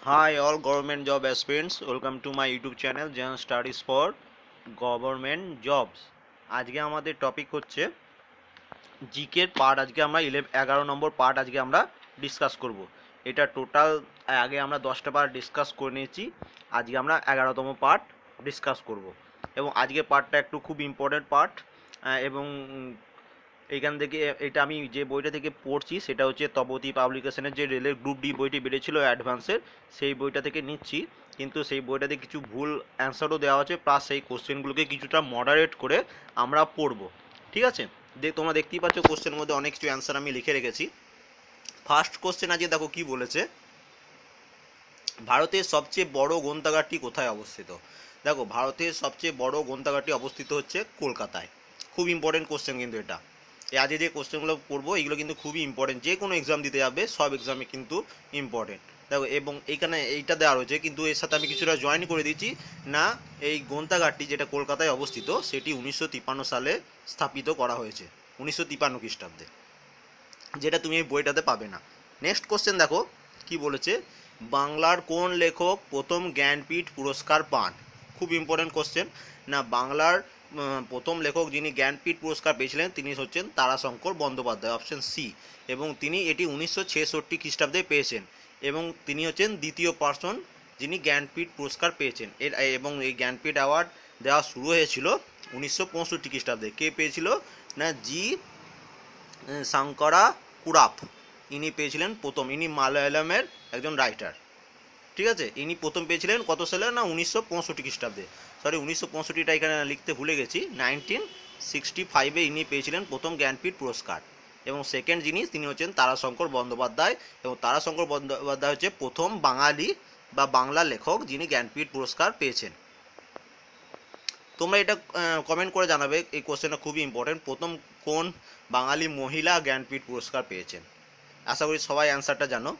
Hi all government job aspirants, welcome to my YouTube channel Jan Studies for Government Jobs। আজকে আমাদের topic হচ্ছে জিকের part. আজকে আমরা 11 নম্বর পার্ট আজকে আমরা ডিসকাস করব। এটা টোটাল আগে আমরা 10টা পার্ট ডিসকাস করে নিয়েছি, আজকে আমরা 11তম পার্ট ডিসকাস করব। এবং আজকে পার্টটা একটু খুব ইম্পর্টেন্ট পার্ট। এবং এইখান থেকে এটা আমি যে বইটা থেকে পড়ছি সেটা হচ্ছে তপতী পাবলিকেশনের যে রেলের গ্রুপ ডি বইটি বেরিয়েছিল অ্যাডভান্সের, সেই বইটা থেকে নিচ্ছি। কিন্তু সেই বইটাতে কিছু ভুল অ্যান্সারও দেওয়া আছে, প্লাস সেই কোশ্চেনগুলোকে কিছুটা মডারেট করে আমরা পড়ব। ঠিক আছে, তোমরা দেখতেই পাচ্ছ কোশ্চেনের মধ্যে অনেক কিছু অ্যান্সার আমি লিখে রেখেছি। ফার্স্ট কোশ্চেন আজকে দেখো কি বলেছে, ভারতের সবচেয়ে বড় গ্রন্থাগারটি কোথায় অবস্থিত। দেখো, ভারতের সবচেয়ে বড় গ্রন্থাগারটি অবস্থিত হচ্ছে কলকাতায়। খুব ইম্পর্টেন্ট কোশ্চেন কিন্তু এটা। আজকে যে কোশ্চেনগুলো পড়বো এগুলো কিন্তু খুবই ইম্পর্টেন্ট, যে কোনো এক্সাম দিতে যাবে সব এক্সামে কিন্তু ইম্পর্টেন্ট। দেখো, এবং এইখানে এইটা দেওয়া রয়েছে, কিন্তু এর সাথে আমি কিছুটা জয়েন করে দিচ্ছি না। এই গ্রন্থাগারটি যেটা কলকাতায় অবস্থিত সেটি 1953 সালে স্থাপিত করা হয়েছে, 1953 খ্রিস্টাব্দে, যেটা তুমি এই বইটাতে পাবে না। নেক্সট কোশ্চেন দেখো কি বলেছে, বাংলার কোন লেখক প্রথম জ্ঞানপীঠ পুরস্কার পান। খুব ইম্পর্টেন্ট কোশ্চেন না। বাংলার প্রথম লেখক যিনি জ্ঞানপীঠ পুরস্কার পেয়েছিলেন তিনি হচ্ছেন তারাশঙ্কর বন্দ্যোপাধ্যায়, অপশন সি। এবং তিনি এটি 1966 খ্রিস্টাব্দে পেয়েছেন, এবং তিনি হচ্ছেন দ্বিতীয় পার্সন যিনি জ্ঞানপীঠ পুরস্কার পেয়েছেন। এবং এই জ্ঞানপীঠ অ্যাওয়ার্ড দেওয়া শুরু হয়েছিল 1965 খ্রিস্টাব্দে। কে পেয়েছিল না, জি শঙ্করা কুরাপ, ইনি পেয়েছিলেন প্রথম। ইনি মালয়ালমের একজন রাইটার। ঠিক আছে, ইনি প্রথম পেয়েছিলেন কত সালে না 1965 খ্রিস্টাব্দে। সরি, 1965টা এখানে লিখতে ভুলে গেছি, 1965-এ ইনি পেয়েছিলেন প্রথম জ্ঞানপীঠ পুরস্কার। এবং সেকেন্ড যিনি, তিনি হচ্ছেন তারাশঙ্কর বন্দ্যোপাধ্যায়। এবং তারাশঙ্কর বন্দ্যোপাধ্যায় হচ্ছে প্রথম বাঙালি বা বাংলা লেখক যিনি জ্ঞানপীঠ পুরস্কার পেয়েছেন। তোমরা এটা কমেন্ট করে জানাবে, এই কোশ্চেনটা খুবই ইম্পর্টেন্ট, প্রথম কোন বাঙালি মহিলা জ্ঞানপীঠ পুরস্কার পেয়েছেন। আশা করি সবাই অ্যান্সারটা জানো।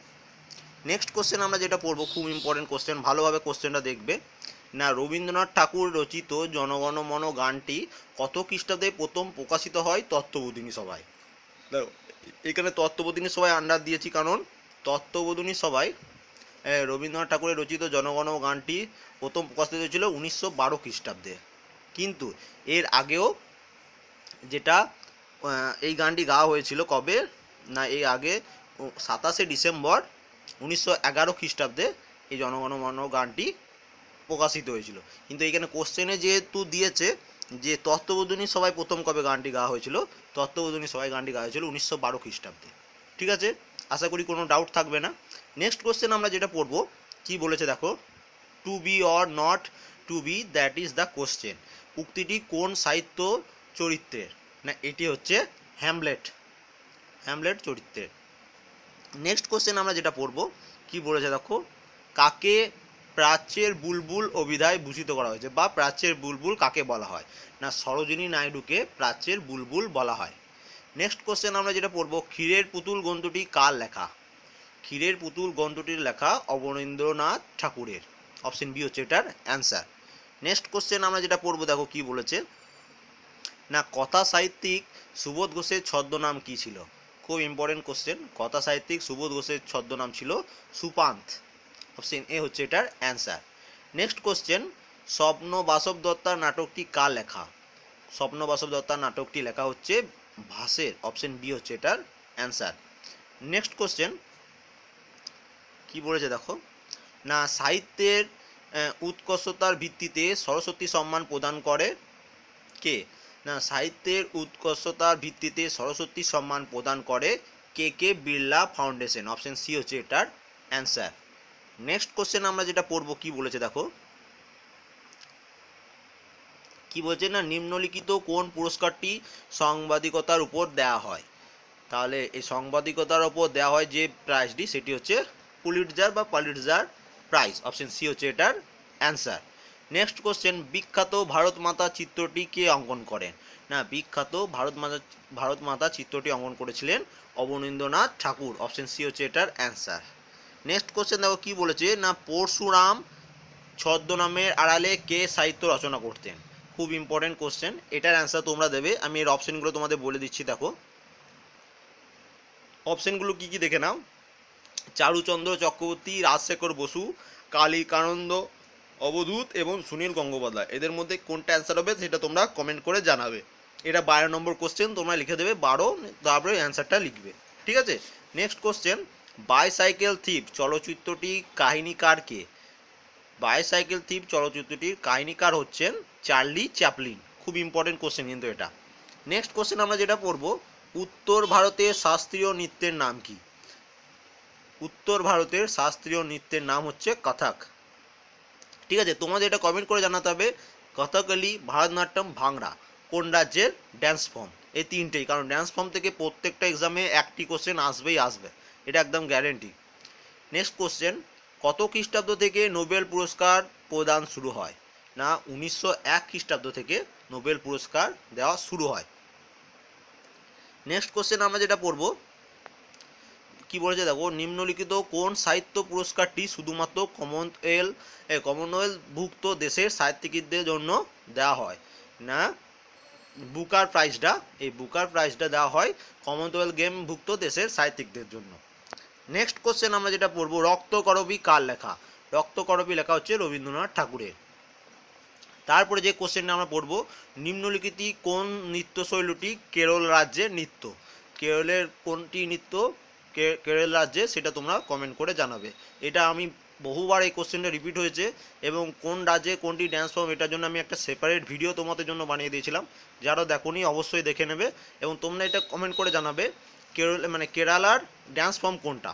নেক্সট কোশ্চেন আমরা যেটা পড়বো খুব ইম্পর্টেন্ট কোশ্চেন, ভালোভাবে কোশ্চেনটা দেখবে না। রবীন্দ্রনাথ ঠাকুর রচিত জনগণ মন গানটি কত খ্রিস্টাব্দে প্রথম প্রকাশিত হয় তত্ত্ববোধিনী সভায়। দেখো, এখানে তত্ত্ববোধিনী সভায় আন্ডার দিয়েছি, কারণ তত্ত্ববোধিনী সভায় রবীন্দ্রনাথ ঠাকুরের রচিত জনগণ গানটি প্রথম প্রকাশিত হয়েছিল 1912 খ্রিস্টাব্দে। কিন্তু এর আগেও যেটা এই গানটি গাওয়া হয়েছিল কবে না, এই আগে 27শে ডিসেম্বর 1911 খ্রিস্টাব্দে এই জনগণ মন গানটি প্রকাশিত হয়েছিল। কিন্তু এখানে কোশ্চেনে যেহেতু দিয়েছে যে তত্ত্ববোধিনী সভায় প্রথম কবে গানটি গাওয়া হয়েছিল, তত্ত্ববোধিনী সভায় গানটি গাওয়া হয়েছিল 1912 খ্রিস্টাব্দে। ঠিক আছে, আশা করি কোনো ডাউট থাকবে না। নেক্সট কোশ্চেন আমরা যেটা পড়বো কি বলেছে দেখো, to be or not to be, that is the question. উক্তিটি কোন সাহিত্য চরিত্রের না, এটি হচ্ছে হ্যামলেট, হ্যামলেট চরিত্রের। নেক্সট কোশ্চেন আমরা যেটা পড়বো কি বলেছে দেখো, কাকে প্রাচ্যের বুলবুল অভিধায় ভূষিত করা হয়েছে, বা প্রাচ্যের বুলবুল কাকে বলা হয় না, সরোজিনী নাইডুকে প্রাচ্যের বুলবুল বলা হয়। নেক্সট কোশ্চেন আমরা যেটা পড়বো, ক্ষীরের পুতুল গ্রন্থটি কার লেখা। ক্ষীরের পুতুল গ্রন্থটির লেখা অবনীন্দ্রনাথ ঠাকুরের, অপশন বি হচ্ছে এটার অ্যান্সার। নেক্সট কোশ্চেন আমরা যেটা পড়বো দেখো কি বলেছে না, কথা সাহিত্যিক সুবোধ ঘোষের ছদ্মনাম কি ছিল। খুব ইম্পর্টেন্ট কোশ্চেন, কথা সাহিত্যিক সুবোধ ঘোষের ছদ্মনাম ছিল সুপান্ত, অপশন এ হচ্ছে এটার অ্যান্সার। নেক্সট কোশ্চেন, স্বপ্ন বাসব দত্তার নাটকটি কার লেখা। স্বপ্ন বাসব দত্তার নাটকটি লেখা হচ্ছে ভাসের, অপশন বি হচ্ছে এটার অ্যান্সার। নেক্সট কোশ্চেন কি বলেছে দেখো না, সাহিত্যের উৎকর্ষতার ভিত্তিতে সরস্বতী সম্মান প্রদান করে কে না, সাহিত্যের উৎকর্ষতার ভিত্তিতে সরস্বতী সম্মান প্রদান করে কে কে বিড়লা ফাউন্ডেশন, অপশন সি হচ্ছে এটার অ্যান্সার। নেক্সট কোশ্চেন আমরা যেটা পড়বো কি বলেছে দেখো, কি বলছে না, নিম্নলিখিত কোন পুরস্কারটি সাংবাদিকতার উপর দেওয়া হয়। তাহলে এই সাংবাদিকতার উপর দেওয়া হয় যে প্রাইজটি সেটি হচ্ছে পুলিটজার বা পালিটজার প্রাইজ, অপশন সি হচ্ছে এটার অ্যান্সার। নেক্সট কোশ্চেন, বিখ্যাত ভারত মাতা চিত্রটি কে অঙ্কন করেন না, বিখ্যাত ভারত মাতা চিত্রটি অঙ্কন করেছিলেন অবনীন্দ্রনাথ ঠাকুর, অপশন সি হচ্ছে এটার অ্যান্সার। নেক্সট কোশ্চেন দেখো কি বলেছে না, পরশুরাম ছদ্মনামের আড়ালে কে সাহিত্য রচনা করতেন। খুব ইম্পর্টেন্ট কোশ্চেন, এটার অ্যান্সার তোমরা দেবে, আমি এর অপশনগুলো তোমাদের বলে দিচ্ছি। দেখো, অপশনগুলো কি কি দেখে নাও। চারুচন্দ্র চক্রবর্তী, রাজশেখর বসু, কালিকানন্দ অবধূত এবং সুনীল গঙ্গোপাধ্যায়। এদের মধ্যে কোনটা অ্যান্সার হবে সেটা তোমরা কমেন্ট করে জানাবে। এটা 12 নম্বর কোশ্চেন, তোমরা লিখে দেবে 12, তারপরে অ্যান্সারটা লিখবে। ঠিক আছে, নেক্সট কোশ্চেন, বাইসাইকেল থিপ চলচ্চিত্রটি কাহিনীকার কে? বাইসাইকেল থিপ চলচ্চিত্রটির কাহিনীকার হচ্ছেন চার্লি চ্যাপলিন। খুব ইম্পর্টেন্ট কোশ্চেন কিন্তু এটা। নেক্সট কোশ্চেন আমরা যেটা পড়ব, উত্তর ভারতের শাস্ত্রীয় নৃত্যের নাম কি? উত্তর ভারতের শাস্ত্রীয় নৃত্যের নাম হচ্ছে কথক। ঠিক আছে, তোমাদের এটা কমেন্ট করে জানাতে হবে কথকলি, ভারতনাট্যম, ভাংড়া কোন রাজ্যের ড্যান্স ফর্ম। এই তিনটেই, কারণ ড্যান্স ফর্ম থেকে প্রত্যেকটা এক্সামে একটি কোশ্চেন আসবেই আসবে, এটা একদম গ্যারেন্টি। নেক্সট কোশ্চেন, কত খ্রিস্টাব্দ থেকে নোবেল পুরস্কার প্রদান শুরু হয়? না 1901 খ্রিস্টাব্দ থেকে নোবেল পুরস্কার দেওয়া শুরু হয়। নেক্সট কোশ্চেন আমরা যেটা পড়ব, কি বলেছে দেখো, নিম্নলিখিত কোন সাহিত্য পুরস্কারটি শুধুমাত্র কমনওয়েলথভুক্ত দেশের সাহিত্যিকদের জন্য দেওয়া হয়? না বুকার প্রাইজটা, এই বুকার প্রাইজটা দেওয়া হয় কমনওয়েলথ গেমভুক্ত দেশের সাহিত্যিকদের জন্য। নেক্সট কোশ্চেন আমরা যেটা পড়ব, রক্তকরবী কার লেখা? রক্তকরবী লেখা হচ্ছে রবীন্দ্রনাথ ঠাকুরের। তারপরে যে কোশ্চেনটা আমরা পড়ব, নিম্নলিখিত কোন নৃত্যশৈলীটি কেরল রাজ্যের নৃত্য? কেরলের কোনটি নৃত্য কেরল রাজ্যে, সেটা তোমরা কমেন্ট করে জানাবে। এটা আমি বহুবার এই কোশ্চেনটা রিপিট হয়েছে, এবং কোন রাজ্যে কোনটি ড্যান্স ফর্ম, এটার জন্য আমি একটা সেপারেট ভিডিও তোমাদের জন্য বানিয়ে দিয়েছিলাম। যারা দেখোনি অবশ্যই দেখে নেবে, এবং তোমরা এটা কমেন্ট করে জানাবে কেরালার ড্যান্স ফর্ম কোনটা।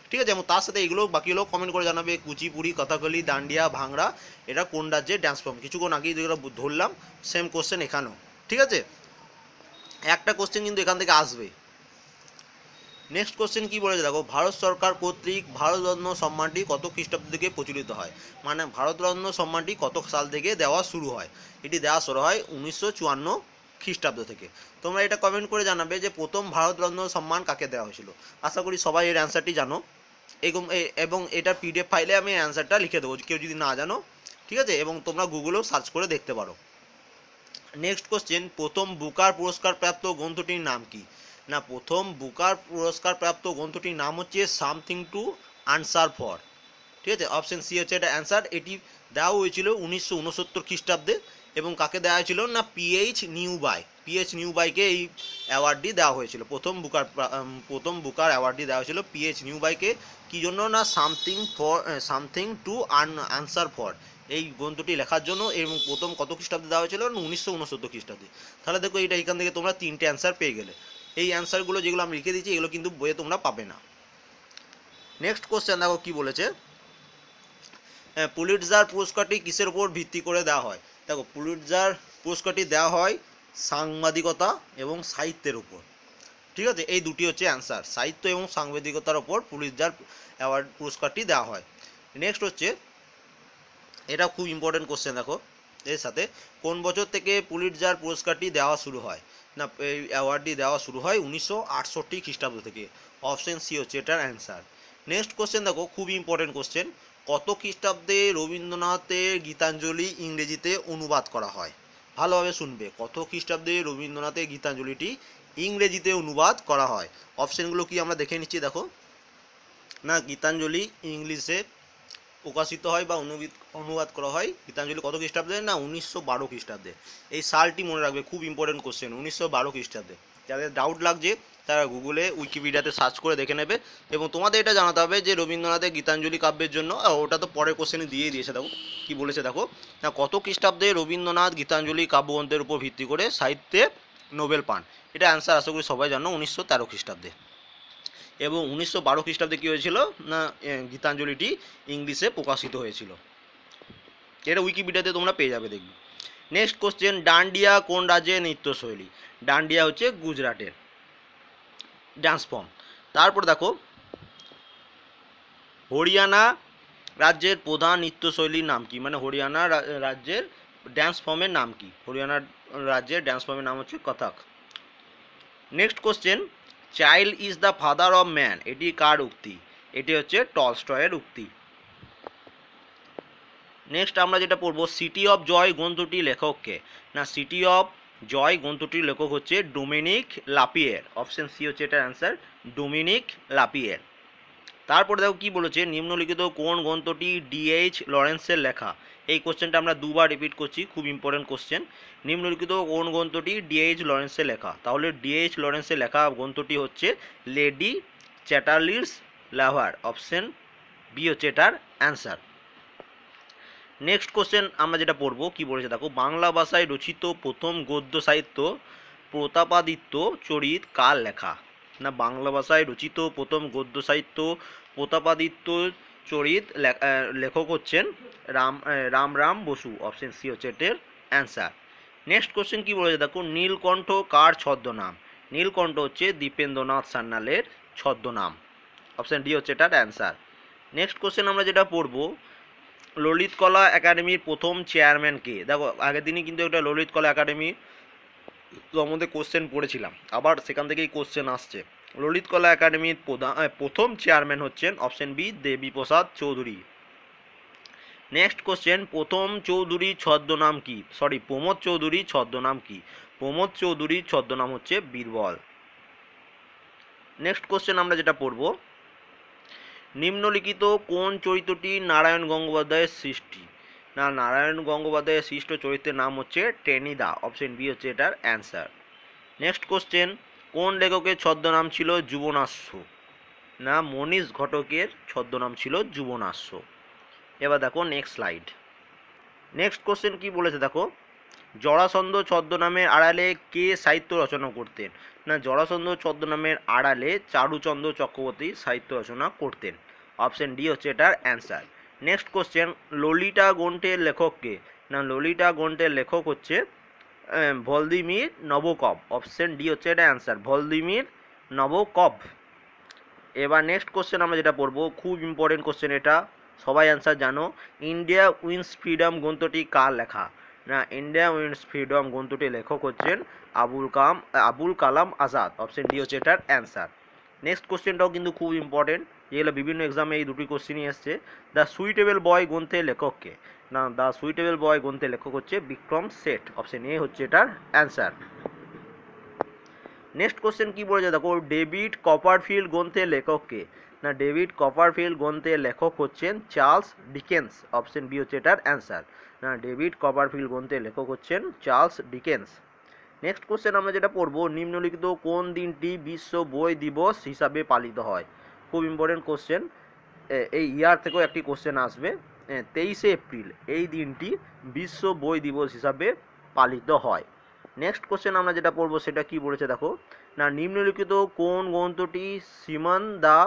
ঠিক আছে, এবং তার সাথে এগুলো বাকিগুলো কমেন্ট করে জানাবে, কুচিপুড়ি, কথাকলি, দান্ডিয়া, ভাংড়া এটা কোন রাজ্যের ড্যান্স ফর্ম। কিছুক্ষণ আগেই যেগুলো ধরলাম সেম কোশ্চেন এখানেও। ঠিক আছে, একটা কোশ্চেন কিন্তু এখান থেকে আসবে। নেক্সট কোশ্চেন কি বলেছে দেখো, ভারত সরকার কর্তৃক ভারতরত্ন সম্মানটি কত খ্রিস্টাব্দ থেকে প্রচলিত হয়? মানে ভারতরত্ন সম্মানটি কত সাল থেকে দেওয়া শুরু হয়? এটি দেওয়া শুরু হয় 1954 খ্রিস্টাব্দ থেকে। তোমরা এটা কমেন্ট করে জানাবে যে প্রথম ভারতরত্ন সম্মান কাকে দেওয়া হয়েছিল। আশা করি সবাই এর অ্যান্সারটি জানো, এবং এটার পিডিএফ ফাইলে আমি অ্যান্সারটা লিখে দেবো কেউ যদি না জানো। ঠিক আছে, এবং তোমরা গুগলেও সার্চ করে দেখতে পারো। নেক্সট কোশ্চেন, প্রথম বুকার পুরস্কার প্রাপ্ত গ্রন্থটির নাম কি? না প্রথম বুকার পুরস্কার প্রাপ্ত গ্রন্থটির নাম হচ্ছে সামথিং টু আনসার ফর। ঠিক আছে, অপশন সি হচ্ছে এটা অ্যান্সার। এটি দেওয়া হয়েছিল 1969 খ্রিস্টাব্দে, এবং কাকে দেওয়া হয়েছিল? না পিএইচ নিউবাইকে এই অ্যাওয়ার্ডটি দেওয়া হয়েছিল। প্রথম বুকার অ্যাওয়ার্ডটি দেওয়া হয়েছিল পিএইচ নিউবাইকে। কী জন্য? না সামথিং টু আনসার ফর এই গ্রন্থটি লেখার জন্য, এবং প্রথম কত খ্রিস্টাব্দে দেওয়া হয়েছিল? 1969 খ্রিস্টাব্দে। তাহলে দেখো এটা এখান থেকে তোমরা 3টে অ্যান্সার পেয়ে গেলে। এই অ্যান্সারগুলো যেগুলো আমি লিখে দিচ্ছি এগুলো কিন্তু বইয়ে তোমরা পাবে না। নেক্সট কোশ্চেন দেখো কি বলেছে, পুলিৎজার পুরস্কারটি কিসের উপর ভিত্তি করে দেওয়া হয়? দেখো পুলিৎজার পুরস্কারটি দেওয়া হয় সাংবাদিকতা এবং সাহিত্যের উপর। ঠিক আছে, এই দুটি হচ্ছে অ্যান্সার, সাহিত্য এবং সাংবাদিকতার ওপর পুলিৎজার অ্যাওয়ার্ড পুরস্কারটি দেওয়া হয়। নেক্সট হচ্ছে, এটা খুব ইম্পর্টেন্ট কোশ্চেন দেখো, এর সাথে কোন বছর থেকে পুলিৎজার পুরস্কারটি দেওয়া শুরু হয়? না এই অ্যাওয়ার্ডটি দেওয়া শুরু হয় 1968 খ্রিস্টাব্দ থেকে। অপশন সি হচ্ছে এটার অ্যান্সার। নেক্সট কোশ্চেন দেখো, খুব ইম্পর্টেন্ট কোশ্চেন, কত খ্রিস্টাব্দে রবীন্দ্রনাথের গীতাঞ্জলি ইংরেজিতে অনুবাদ করা হয়? ভালোভাবে শুনবে, কত খ্রিস্টাব্দে রবীন্দ্রনাথের গীতাঞ্জলিটি ইংরেজিতে অনুবাদ করা হয়? অপশনগুলো কি আমরা দেখে নিচ্ছি দেখো। না গীতাঞ্জলি ইংলিশে প্রকাশিত হয় বা অনুবাদ করা হয় গীতাঞ্জলি কত খ্রিস্টাব্দে? না 1912 খ্রিস্টাব্দে। এই সালটি মনে রাখবে, খুব ইম্পর্টেন্ট কোশ্চেন, 1912 খ্রিস্টাব্দে। যাদের ডাউট লাগছে তারা গুগলে উইকিপিডিয়াতে সার্চ করে দেখে নেবে। এবং তোমাদের এটা জানাতে হবে যে রবীন্দ্রনাথের গীতাঞ্জলি কাব্যের জন্য, ওটা তো পরের কোশ্চেনে দিয়ে দিয়েছে দেখো কি বলেছে দেখো, না কত খ্রিস্টাব্দে রবীন্দ্রনাথ গীতাঞ্জলি কাব্যগ্রন্থের উপর ভিত্তি করে সাহিত্যে নোবেল পান? এটা অ্যান্সার আশা করি সবাই জানো, 1913 খ্রিস্টাব্দে। এবং 1912 খ্রিস্টাব্দে কী হয়েছিল? না গীতাঞ্জলিটি ইংলিশে প্রকাশিত হয়েছিল। এটা উইকিপিডিয়াতে তোমরা পেয়ে যাবে দেখবে। নেক্সট কোশ্চেন, ডান্ডিয়া কোন রাজ্যের নৃত্যশৈলী? ডান্ডিয়া হচ্ছে গুজরাটের ডান্স ফর্ম। তারপর দেখো, হরিয়ানা রাজ্যের প্রধান নৃত্যশৈলীর নাম কি? মানে হরিয়ানা রাজ্যের ড্যান্স ফর্মের নাম কি? হরিয়ানা রাজ্যের ড্যান্স ফর্মের নাম হচ্ছে Kathak. Next question, child is the father of man এটি কার উক্তি? এটি হচ্ছে টলস্টয়ের উক্তি। নেক্সট আমরা যেটা পড়বো, সিটি অফ জয় গ্রন্থটির লেখককে? না সিটি অফ জয় গ্রন্থটির লেখক হচ্ছে ডোমিনিক লাপিয়ের। অপশন সি হচ্ছে এটার অ্যান্সার, ডোমিনিক লাপিয়ের। তারপরে দেখো কি বলেছে, নিম্নলিখিত কোন গ্রন্থটি ডিএইচ লরেন্সের লেখা। এই কোশ্চেনটা আমরা দুবার রিপিট করছি, খুব ইম্পর্টেন্ট কোশ্চেন। নিম্নলিখিত কোন গ্রন্থটি ডিএইচ লরেন্সের লেখা, তাহলে ডিএইচ লরেন্সের লেখা গ্রন্থটি হচ্ছে লেডি চ্যাটার্লিস লাভার, অপশন বি হচ্ছে এটার অ্যান্সার। নেক্সট কোশ্চেন আমরা যেটা পড়বো কি বলেছে দেখো, বাংলা ভাষায় রচিত প্রথম গদ্য সাহিত্য প্রতাপাদিত্য চরিত কার লেখা। না, বাংলা ভাষায় রচিত প্রথম গদ্য সাহিত্য প্রতাপাদিত্য চরিত লেখক হচ্ছেন রাম বসু, অপশন সি হচ্ছে এটার অ্যান্সার। নেক্সট কোশ্চেন কি বলেছে দেখো, নীলকণ্ঠ কার ছদ্মনাম। নীলকণ্ঠ হচ্ছে দীপেন্দ্রনাথ সান্যালের ছদ্মনাম, অপশন ডি হচ্ছে এটার অ্যান্সার। নেক্সট কোশ্চেন আমরা যেটা পড়বো, ললিত কলা একাডেমির প্রথম চেয়ারম্যান কে। দেখো আগের দিনই কিন্তু একটা ললিত কলা একাডেমি সম্বন্ধে কোশ্চেন পড়েছিলাম, আবার সেখান থেকেই কোশ্চেন আসছে। ললিত কলা একাডেমির প্রথম চেয়ারম্যান হচ্ছেন option B Debiprasad Chowdhury. Next question, প্রথম চৌধুরী ছদ্মনাম কি, প্রমোদ চৌধুরী ছদ্মনাম কি। প্রমোদ চৌধুরীর ছদ্মনাম হচ্ছে বীরবল। নেক্সট কোশ্চেন আমরা যেটা পড়ব, নিম্নলিখিত কোন চরিত্রটি নারায়ণ গঙ্গোপাধ্যায়ের সৃষ্টি। না, নারায়ণ গঙ্গোপাধ্যায়ের সৃষ্ট চরিত্রের নাম হচ্ছে টেনিদা, অপশন বি হচ্ছে এটার অ্যান্সার। নেক্সট কোশ্চেন, কোন লেখকের ছদ্মনাম ছিল যুবনাশ্য। না, মনীষ ঘটকের ছদ্মনাম ছিল যুবনাশ্য। এবার দেখো নেক্সট স্লাইড। নেক্সট কোশ্চেন কি বলেছে দেখো, জরাসন্ধ ছদ্মনামের আড়ালে কে সাহিত্য রচনা করতেন। না, জরাসন্ধ ছদ্মনামের আড়ালে চারুচন্দ্র চক্রবর্তী সাহিত্য রচনা করতেন, অপশন ডি হচ্ছে এটার অ্যান্সার। নেক্সট কোশ্চেন, ললিতা গ্রন্থের লেখক কে। না, ললিতা গ্রন্থের লেখক হচ্ছে ভলদিমির নবকব, অপশন ডি হচ্ছে এটা অ্যান্সার, ভলদিমির নবকব। এবার নেক্সট কোশ্চেন আমরা যেটা পড়বো, খুব ইম্পর্টেন্ট কোশ্চেন এটা, সবাই অ্যান্সার জানো। ইন্ডিয়া উইন্স ফ্রিডম গ্রন্থটি কার লেখা। না, ইন্ডিয়া উইন্স ফ্রিডম গ্রন্থটির লেখক হচ্ছেন আবুল কালাম আজাদ, অপশন ডি হচ্ছে এটার অ্যান্সার। নেক্সট কোশ্চেনটাও কিন্তু খুব ইম্পর্টেন্ট, যেগুলো বিভিন্ন এক্সামে এই দুটি কোশ্চেনই এসছে। দ্য সুইটেবল বয় গ্রন্থের লেখককে। না, দ্য সুইটেবল বয় গ্রন্থের লেখক হচ্ছে বিক্রম শেঠ, অপশন এ হচ্ছে এটার অ্যান্সার। নেক্সট কোশ্চেন কি বলেছে দেখো, ডেভিড কপারফিল্ড গ্রন্থের লেখককে। না, ডেভিড কপারফিল্ড গ্রন্থের লেখক হচ্ছেন চার্লস ডিকেন্স, অপশন বি হচ্ছে এটার অ্যান্সার। না, ডেভিড কপারফিল্ড গ্রন্থের লেখক হচ্ছেন চার্লস ডিকেন্স। নেক্সট কোশ্চেন আমরা যেটা পড়বো, নিম্নলিখিত কোন দিনটি বিশ্ব বই দিবস হিসাবে পালিত হয়। খুব ইম্পর্টেন্ট কোশ্চেন, এই ইয়ার থেকেও একটি কোশ্চেন আসবে। 23শে এপ্রিল এই দিনটি বিশ্ব বই দিবস হিসাবে পালিত হয়। নেক্সট কোশ্চেন আমরা যেটা পড়বো সেটা কি বলেছে দেখো, না নিম্নলিখিত কোন গ্রন্থটি সিমন দা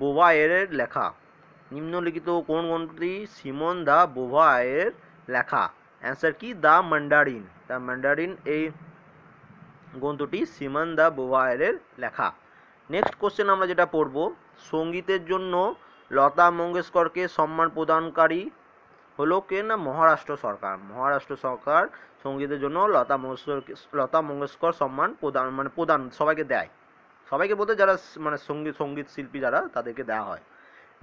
বোভায়েরের লেখা। নিম্নলিখিত কোন গ্রন্থটি সিমন দা বোভায়ের লেখা। অ্যান্সার কি, দ্য ম্যান্ডারিন। দ্য ম্যান্ডারিন এই গ্রন্থটি সিমন দা বোভায়েরের লেখা। নেক্সট কোশ্চেন আমরা যেটা পড়বো, সঙ্গীতের জন্য লতা মঙ্গেশকরকে সম্মান প্রদানকারী হলো কে। না, মহারাষ্ট্র সরকার। মহারাষ্ট্র সরকার সঙ্গীতের জন্য লতা মঙ্গেশকর সম্মান প্রদান সবাইকে দেয়, সবাইকে বলতে যারা সঙ্গীত শিল্পী যারা তাদেরকে দেওয়া হয়।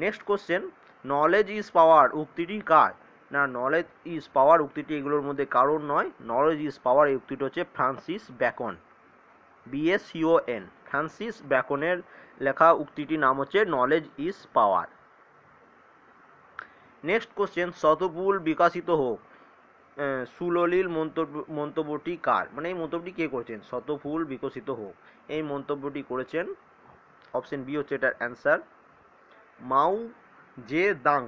Next question, knowledge is power উক্তিটি কার। না, নলেজ ইজ পাওয়ার উক্তিটি এগুলোর মধ্যে কারোর নয়, নলেজ ইজ পাওয়ার এই উক্তিটি হচ্ছে ফ্রান্সিস ব্যাকন, BACON, ফ্রান্সিস ব্যাকনের লেখা উক্তিটির নাম হচ্ছে knowledge is power. Next question, শতফুল বিকশিত হোক সুললিল মন্তব্যটি কার। মানে এই মন্তব্যটি কে করেছেন, শতফুল বিকশিত হোক এই মন্তব্যটি করেছেন, অপশন বি হচ্ছে এটার answer, Mao Zedong.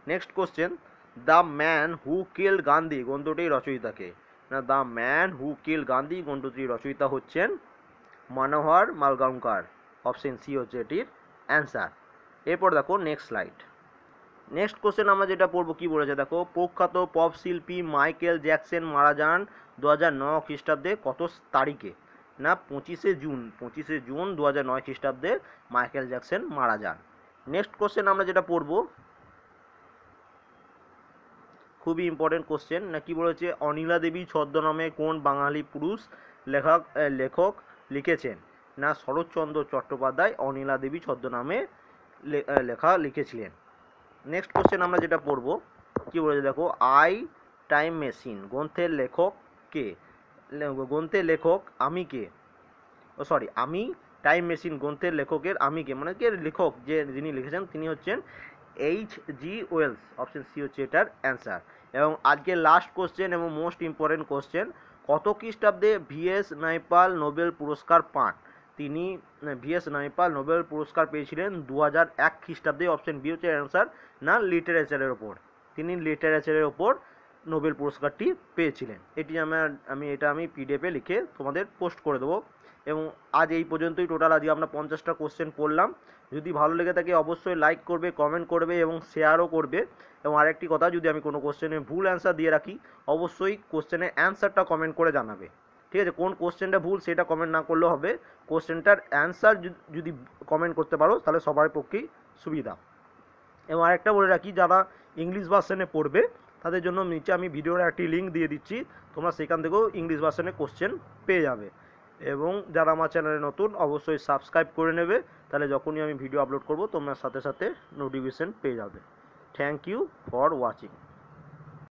Next question, the man who killed Gandhi গ্রন্থটির রচয়িতাকে। না, the man who killed Gandhi গ্রন্থটির রচয়িতা হচ্ছেন মনোহর মালগাঁওকর, অপশন সি হচ্ছে এটির অ্যান্সার। এরপর দেখো নেক্সট স্লাইড। নেক্সট কোশ্চেন আমরা যেটা পড়বো কি বলেছে দেখো, প্রখ্যাত পপ শিল্পী মাইকেল জ্যাকসন মারা যান 2009 খ্রিস্টাব্দে কত তারিখে। না, 25শে জুন 2009 খ্রিস্টাব্দে মাইকেল জ্যাকসন মারা যান। নেক্সট কোশ্চেন আমরা যেটা পড়বো, খুবই ইম্পর্টেন্ট কোশ্চেন, না কি বলেছে, অনিলা দেবী ছদ্মনামে কোন বাঙালি পুরুষ লেখক লিখেছেন। না, শরৎচন্দ্র চট্টোপাধ্যায় অনিলা দেবী ছদ্মনামে লেখা লিখেছিলেন। নেক্সট কোশ্চেন আমরা যেটা পড়বো কি বলেছে দেখো, আই টাইম মেশিন গ্রন্থের লেখক কে। গ্রন্থের লেখক আমি কে, আমি টাইম মেশিন গ্রন্থের লেখকের আমি কে, মানে কে লেখক, যিনি লিখেছেন তিনি হচ্ছেন H.G. ওয়েলস। অপশন সি হচ্ছে এটার অ্যান্সার। এবং আজকে লাস্ট কোশ্চেন এবং মোস্ট ইম্পর্টেন্ট কোশ্চেন, কত খ্রিস্টাব্দে ভিএস নাইপাল নোবেল পুরস্কার পান? তিনি ভিএস নাইপাল নোবেল পুরস্কার পেয়েছিলেন 2001 খ্রিস্টাব্দে। অপশন বি হচ্ছে অ্যান্সার, না লিটারেচারের ওপর, তিনি লিটারেচারের ওপর নোবেল পুরস্কারটি পেয়েছিলেন। এটি আমি পিডিএফে লিখে তোমাদের পোস্ট করে দেবো। এবং আজ এই পর্যন্তই টোটাল, আজকে আমরা 50টা কোশ্চেন পড়লাম। যদি ভালো লেগে থাকে অবশ্যই লাইক করবে, কমেন্ট করবে এবং শেয়ারও করবে। এবং আরেকটি কথা, যদি আমি কোনো কোশ্চেনে ভুল অ্যান্সার দিয়ে রাখি অবশ্যই কোশ্চেনের অ্যান্সারটা কমেন্ট করে জানাবে। ঠিক আছে, কোন কোশ্চেনটা ভুল সেটা কমেন্ট না করলেও হবে, কোশ্চেনটার অ্যান্সার যদি কমেন্ট করতে পারো তাহলে সবার পক্ষেই সুবিধা। এবং আরেকটা বলে রাখি, যারা ইংলিশ ভার্সনে পড়বে তাদের জন্য নিচে আমি ভিডিওর একটি লিঙ্ক দিয়ে দিচ্ছি, তোমরা সেখান থেকেও ইংলিশ ভার্সনে কোশ্চেন পেয়ে যাবে। এবং যারা আমার চ্যানেলে নতুন অবশ্যই সাবস্ক্রাইব করে নেবে, তাহলে যখনই আমি ভিডিও আপলোড করব তোমরা সাথে সাথে নোটিফিকেশন পেয়ে যাবে। Thank you for watching.